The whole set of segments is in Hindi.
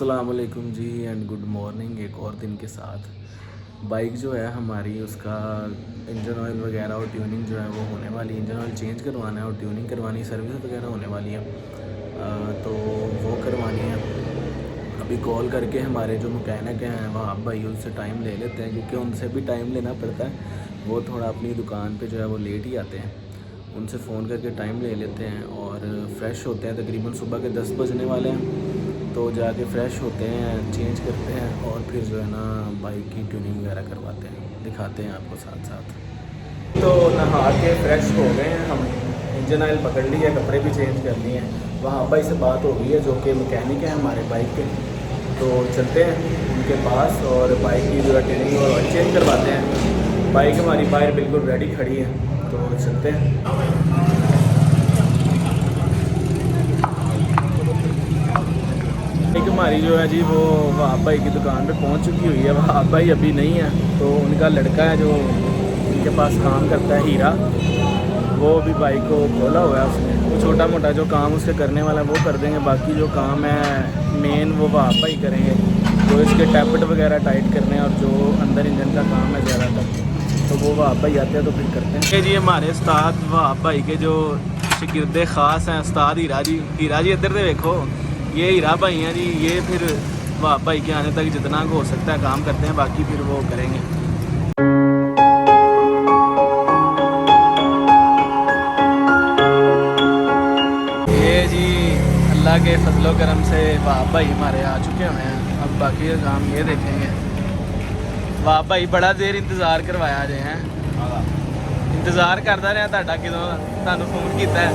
अस्सलामुअलैकुम जी एंड गुड मॉर्निंग। एक और दिन के साथ बाइक जो है हमारी, उसका इंजन ऑयल वगैरह और ट्यूनिंग जो है वो होने वाली है। इंजन ऑयल चेंज करवाना है और ट्यूनिंग करवानी, सर्विस वगैरह होने वाली है, तो वो करवानी है। अभी कॉल करके हमारे जो मैकेनिक हैं वहाँ भाई उनसे टाइम ले लेते हैं, क्योंकि उनसे भी टाइम लेना पड़ता है। वो थोड़ा अपनी दुकान पे जो है वो लेट ही आते हैं। उनसे फ़ोन करके टाइम ले लेते हैं और फ्रेश होते हैं। तकरीबन सुबह के 10 बजने वाले हैं, तो जाके फ़्रेश होते हैं, चेंज करते हैं और फिर जो है ना बाइक की ट्यूनिंग वगैरह करवाते हैं, दिखाते हैं आपको साथ साथ। तो नहा के फ़्रेश हो गए हैं हम, इंजन ऑयल पकड़ लिया, कपड़े भी चेंज कर लिए हैं। वहाँ भाई से बात हो गई है जो कि मैकेनिक है हमारे बाइक के, तो चलते हैं उनके पास और बाइक की जो है ट्यूनिंग और ऑयल चेंज करवाते हैं। बाइक हमारी बाहर बिल्कुल रेडी खड़ी है, तो चलते हैं। एक हमारी जो है जी वो वहाब भाई की दुकान पे पहुंच चुकी हुई है। वहाब भाई अभी नहीं है, तो उनका लड़का है जो उनके पास काम करता है, हीरा, वो अभी बाइक को खोला हुआ है उसने। वो छोटा मोटा जो काम उसके करने वाला है वो कर देंगे, बाकी जो काम है मेन वो वहाब भाई करेंगे। तो इसके टैपट वगैरह टाइट करने और जो अंदर इंजन का काम है ज़्यादातर, तो वो वहाब भाई आते हैं तो फिर करते हैं। जी हमारे उस्ताद वहाब भाई के जो शागिर्द ख़ास हैं उस्ताद हीरा जी। हीरा जी इधर से देखो, ये हीरा भाई हैं जी। ये फिर वहाब भाई के आने तक जितना हो सकता है काम करते हैं, बाकी फिर वो करेंगे। ये जी अल्लाह के फजलो करम से वहाब भाई हमारे आ चुके हुए हैं। अब बाकी का काम ये देखेंगे। वहाब भाई बड़ा देर इंतज़ार करवाया जे हैं, इंतज़ार करता रहा ਤੁਹਾਡਾ ਕਿਦੋਂ ਤੁਹਾਨੂੰ फ़ोन ਕੀਤਾ है।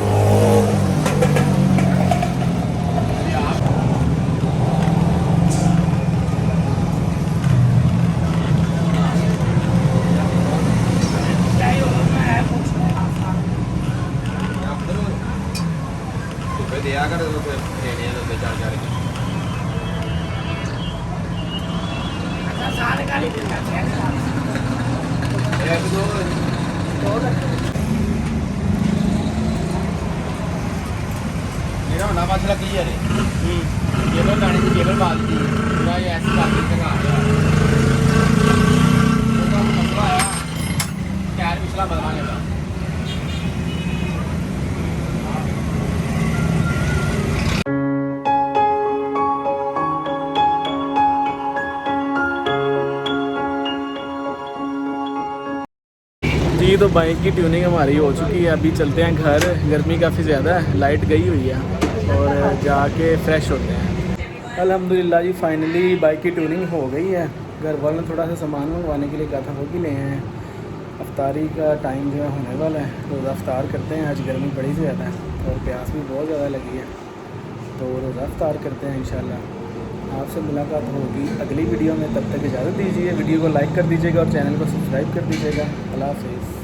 दिया कर देने चार मेरा होना मसला की है केबल लाने की, केबल बात की पूरा ये ऐसी बात मसला आया टायर पिछला बदलाने का। जी तो बाइक की ट्यूनिंग हमारी हो चुकी है। अभी चलते हैं घर, गर्मी काफ़ी ज़्यादा है, लाइट गई हुई है, और जाके फ्रेश होते हैं। अल्हम्दुलिल्लाह जी फाइनली बाइक की ट्यूनिंग हो गई है। घर वालों ने थोड़ा सा सामान मंगवाने के लिए कहा था, वो भी ले आए हैं। अफ्तारी का टाइम जो है होने वाला है, रोज़ा अफ्तार करते हैं। आज गर्मी बड़ी ज़्यादा है और प्यास भी बहुत ज़्यादा लगी है, तो रोज़ा अफ्तार करते हैं इंशाल्लाह। आपसे मुलाकात होगी अगली वीडियो में, तब तक इजाज़त दीजिए। वीडियो को लाइक कर दीजिएगा और चैनल को सब्सक्राइब कर दीजिएगा। अल्लाह हाफ़िज़।